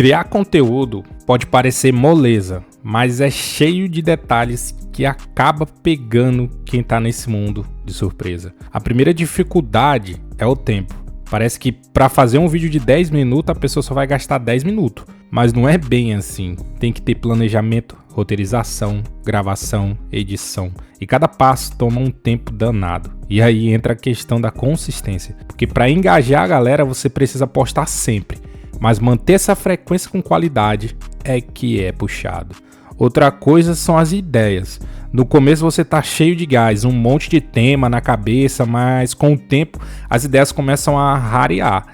Criar conteúdo pode parecer moleza, mas é cheio de detalhes que acaba pegando quem tá nesse mundo de surpresa. A primeira dificuldade é o tempo. Parece que para fazer um vídeo de 10 minutos a pessoa só vai gastar 10 minutos, mas não é bem assim. Tem que ter planejamento, roteirização, gravação, edição. E cada passo toma um tempo danado. E aí entra a questão da consistência, porque para engajar a galera você precisa postar sempre. Mas manter essa frequência com qualidade é que é puxado. Outra coisa são as ideias. No começo você tá cheio de gás, um monte de tema na cabeça, mas com o tempo as ideias começam a rarear.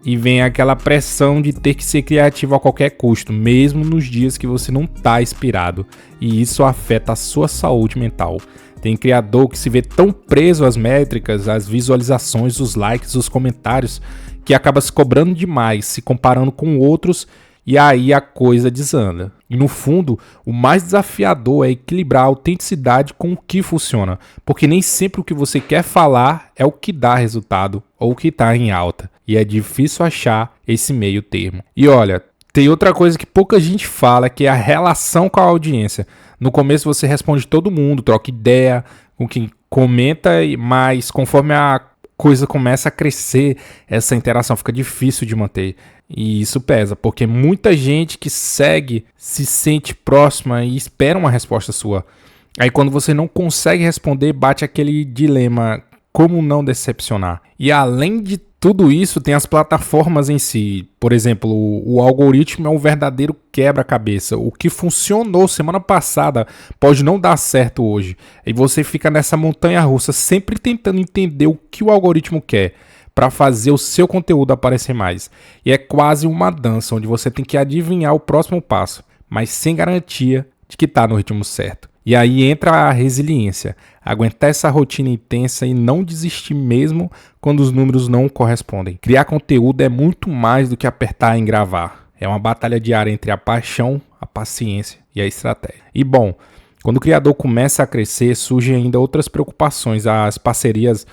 E vem aquela pressão de ter que ser criativo a qualquer custo, mesmo nos dias que você não tá inspirado. E isso afeta a sua saúde mental. Tem criador que se vê tão preso às métricas, às visualizações, os likes, os comentários, que acaba se cobrando demais, se comparando com outros, e aí a coisa desanda. E no fundo, o mais desafiador é equilibrar a autenticidade com o que funciona, porque nem sempre o que você quer falar é o que dá resultado ou o que está em alta, e é difícil achar esse meio termo. E olha, tem outra coisa que pouca gente fala, que é a relação com a audiência. No começo você responde todo mundo, troca ideia com quem comenta, mas conforme a coisa começa a crescer, essa interação fica difícil de manter. E isso pesa, porque muita gente que segue se sente próxima e espera uma resposta sua. Aí quando você não consegue responder, bate aquele dilema, como não decepcionar? E além de tudo isso, tem as plataformas em si. Por exemplo, o algoritmo é um verdadeiro quebra-cabeça. O que funcionou semana passada pode não dar certo hoje. E você fica nessa montanha-russa sempre tentando entender o que o algoritmo quer para fazer o seu conteúdo aparecer mais. E é quase uma dança, onde você tem que adivinhar o próximo passo, mas sem garantia de que está no ritmo certo. E aí entra a resiliência, aguentar essa rotina intensa e não desistir mesmo quando os números não correspondem. Criar conteúdo é muito mais do que apertar em gravar. É uma batalha diária entre a paixão, a paciência e a estratégia. E bom, quando o criador começa a crescer, surgem ainda outras preocupações. As parcerias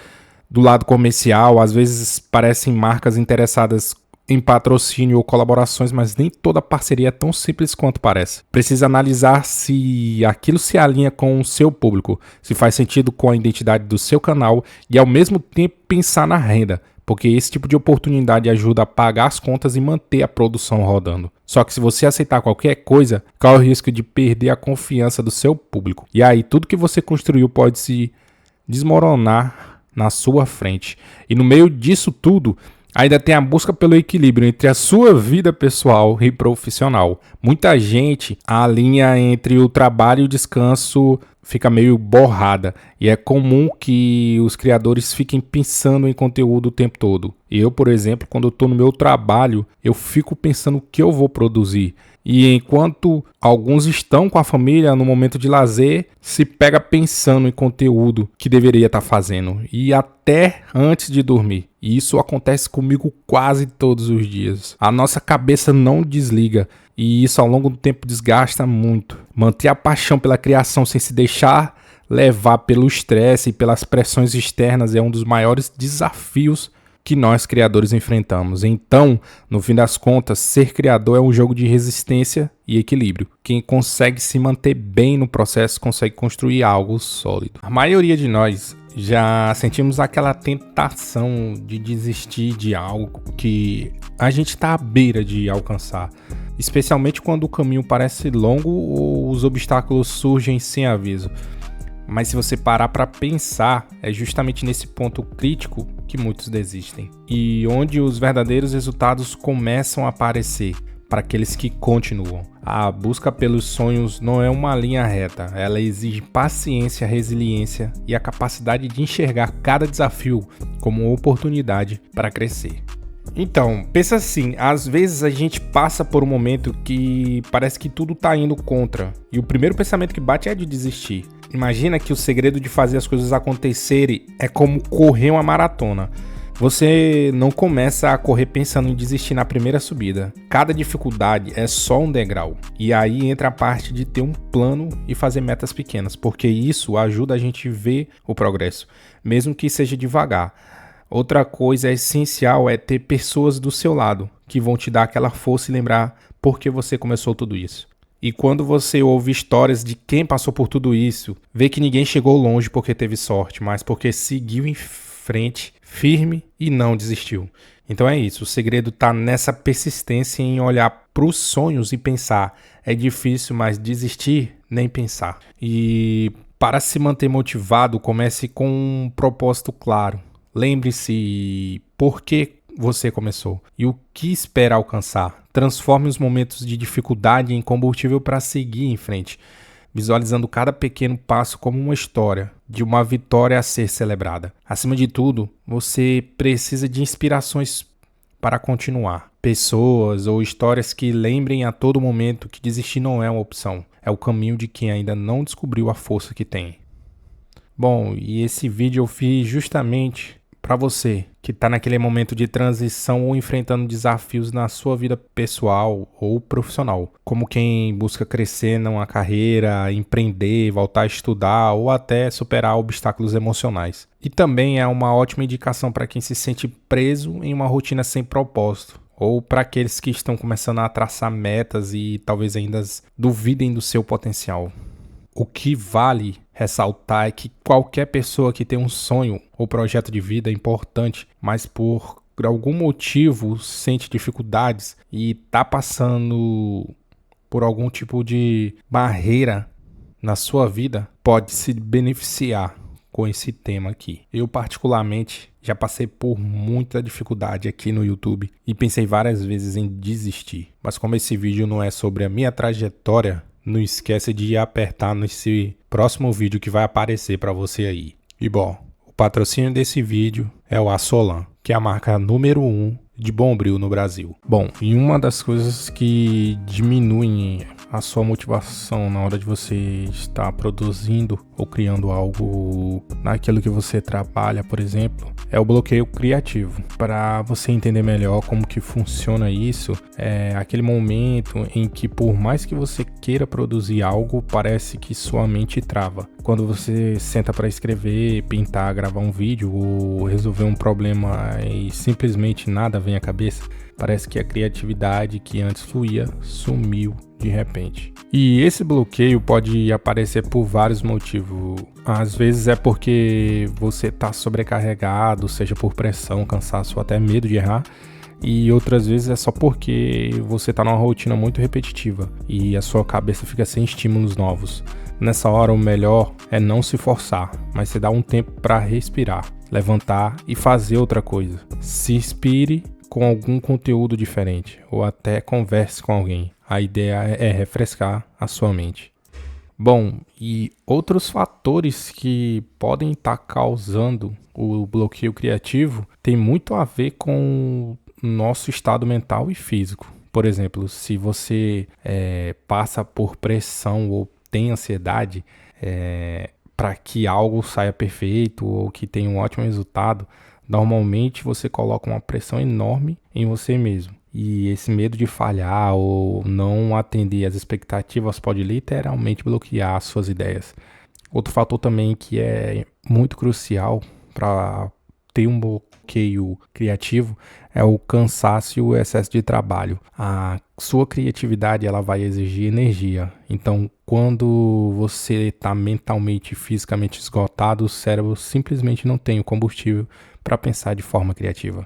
do lado comercial, às vezes parecem marcas interessadas em patrocínio ou colaborações, mas nem toda parceria é tão simples quanto parece. Precisa analisar se aquilo se alinha com o seu público, se faz sentido com a identidade do seu canal e ao mesmo tempo pensar na renda, porque esse tipo de oportunidade ajuda a pagar as contas e manter a produção rodando. Só que se você aceitar qualquer coisa, corre o risco de perder a confiança do seu público. E aí tudo que você construiu pode se desmoronar na sua frente. E no meio disso tudo, ainda tem a busca pelo equilíbrio entre a sua vida pessoal e profissional. Muita gente, a linha entre o trabalho e o descanso fica meio borrada. E é comum que os criadores fiquem pensando em conteúdo o tempo todo. Eu, por exemplo, quando eu estou no meu trabalho, eu fico pensando o que eu vou produzir. E enquanto alguns estão com a família no momento de lazer, se pega pensando em conteúdo que deveria estar fazendo. E até antes de dormir. E isso acontece comigo quase todos os dias. A nossa cabeça não desliga. E isso ao longo do tempo desgasta muito. Manter a paixão pela criação sem se deixar levar pelo estresse e pelas pressões externas é um dos maiores desafios que nós criadores enfrentamos. Então, no fim das contas, ser criador é um jogo de resistência e equilíbrio. Quem consegue se manter bem no processo consegue construir algo sólido. A maioria de nós já sentimos aquela tentação de desistir de algo que a gente está à beira de alcançar, especialmente quando o caminho parece longo ou os obstáculos surgem sem aviso. Mas se você parar para pensar, é justamente nesse ponto crítico que muitos desistem. E onde os verdadeiros resultados começam a aparecer para aqueles que continuam. A busca pelos sonhos não é uma linha reta. Ela exige paciência, resiliência e a capacidade de enxergar cada desafio como uma oportunidade para crescer. Então, pensa assim, às vezes a gente passa por um momento que parece que tudo está indo contra. E o primeiro pensamento que bate é de desistir. Imagina que o segredo de fazer as coisas acontecerem é como correr uma maratona. Você não começa a correr pensando em desistir na primeira subida. Cada dificuldade é só um degrau. E aí entra a parte de ter um plano e fazer metas pequenas, porque isso ajuda a gente a ver o progresso, mesmo que seja devagar. Outra coisa essencial é ter pessoas do seu lado que vão te dar aquela força e lembrar por que você começou tudo isso. E quando você ouve histórias de quem passou por tudo isso, vê que ninguém chegou longe porque teve sorte, mas porque seguiu em frente, firme e não desistiu. Então é isso, o segredo está nessa persistência em olhar para os sonhos e pensar. É difícil, mas desistir, nem pensar. E para se manter motivado, comece com um propósito claro. Lembre-se por que você começou e o que espera alcançar. Transforme os momentos de dificuldade em combustível para seguir em frente, visualizando cada pequeno passo como uma história de uma vitória a ser celebrada. Acima de tudo, você precisa de inspirações para continuar. Pessoas ou histórias que lembrem a todo momento que desistir não é uma opção. É o caminho de quem ainda não descobriu a força que tem. Bom, e esse vídeo eu fiz justamente para você que está naquele momento de transição ou enfrentando desafios na sua vida pessoal ou profissional, como quem busca crescer numa carreira, empreender, voltar a estudar ou até superar obstáculos emocionais. E também é uma ótima indicação para quem se sente preso em uma rotina sem propósito, ou para aqueles que estão começando a traçar metas e talvez ainda duvidem do seu potencial. O que vale ressaltar é que qualquer pessoa que tem um sonho ou projeto de vida é importante, mas por algum motivo sente dificuldades e está passando por algum tipo de barreira na sua vida, pode se beneficiar com esse tema aqui. Eu particularmente já passei por muita dificuldade aqui no YouTube e pensei várias vezes em desistir, mas como esse vídeo não é sobre a minha trajetória, não esquece de apertar nesse próximo vídeo que vai aparecer para você aí. E bom, o patrocínio desse vídeo é o Assolan, que é a marca número 1 de Bombril no Brasil. Bom, e uma das coisas que diminuem a sua motivação na hora de você estar produzindo ou criando algo naquilo que você trabalha, por exemplo, é o bloqueio criativo. Para você entender melhor como que funciona isso, é aquele momento em que por mais que você queira produzir algo, parece que sua mente trava. Quando você senta para escrever, pintar, gravar um vídeo ou resolver um problema e simplesmente nada vem à cabeça, parece que a criatividade que antes fluía sumiu de repente. E esse bloqueio pode aparecer por vários motivos. Às vezes é porque você está sobrecarregado, seja por pressão, cansaço ou até medo de errar. E outras vezes é só porque você está numa rotina muito repetitiva e a sua cabeça fica sem estímulos novos. Nessa hora o melhor é não se forçar, mas você dá um tempo para respirar, levantar e fazer outra coisa. Se inspire com algum conteúdo diferente ou até converse com alguém. A ideia é refrescar a sua mente. Bom, e outros fatores que podem estar causando o bloqueio criativo tem muito a ver com o nosso estado mental e físico. Por exemplo, se você passa por pressão ou tem ansiedade para que algo saia perfeito ou que tenha um ótimo resultado, normalmente você coloca uma pressão enorme em você mesmo. E esse medo de falhar ou não atender às expectativas pode literalmente bloquear as suas ideias. Outro fator também que é muito crucial para ter um bloqueio criativo é o cansaço e o excesso de trabalho. A sua criatividade ela vai exigir energia. Então, quando você está mentalmente e fisicamente esgotado, o cérebro simplesmente não tem o combustível para pensar de forma criativa.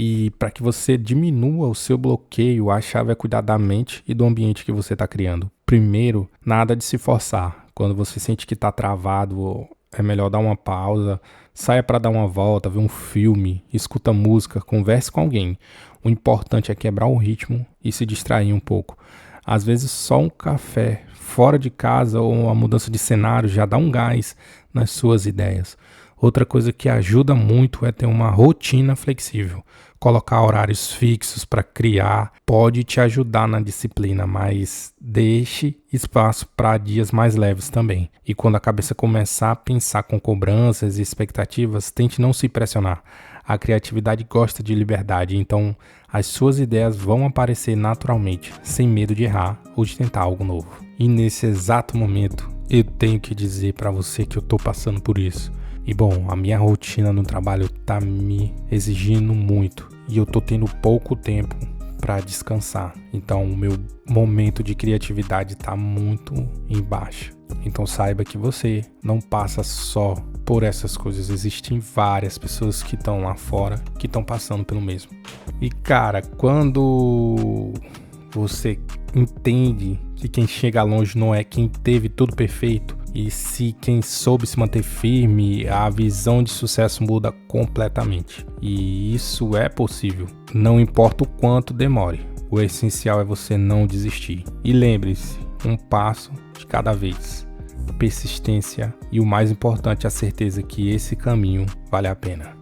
E para que você diminua o seu bloqueio, a chave é cuidar da mente e do ambiente que você está criando. Primeiro, nada de se forçar. Quando você sente que está travado, é melhor dar uma pausa, saia para dar uma volta, ver um filme, escuta música, converse com alguém. O importante é quebrar o ritmo e se distrair um pouco. Às vezes só um café fora de casa ou uma mudança de cenário já dá um gás nas suas ideias. Outra coisa que ajuda muito é ter uma rotina flexível. Colocar horários fixos para criar pode te ajudar na disciplina, mas deixe espaço para dias mais leves também. E quando a cabeça começar a pensar com cobranças e expectativas, tente não se pressionar. A criatividade gosta de liberdade, então as suas ideias vão aparecer naturalmente, sem medo de errar ou de tentar algo novo. E nesse exato momento, eu tenho que dizer para você que eu estou passando por isso. E bom, a minha rotina no trabalho tá me exigindo muito e eu tô tendo pouco tempo para descansar. Então o meu momento de criatividade tá muito em baixa. Então saiba que você não passa só por essas coisas. Existem várias pessoas que estão lá fora que estão passando pelo mesmo. E cara, quando você entende que quem chega longe não é quem teve tudo perfeito, e se quem soube se manter firme, a visão de sucesso muda completamente. E isso é possível, não importa o quanto demore. O essencial é você não desistir. E lembre-se, um passo de cada vez. Persistência e o mais importante, a certeza que esse caminho vale a pena.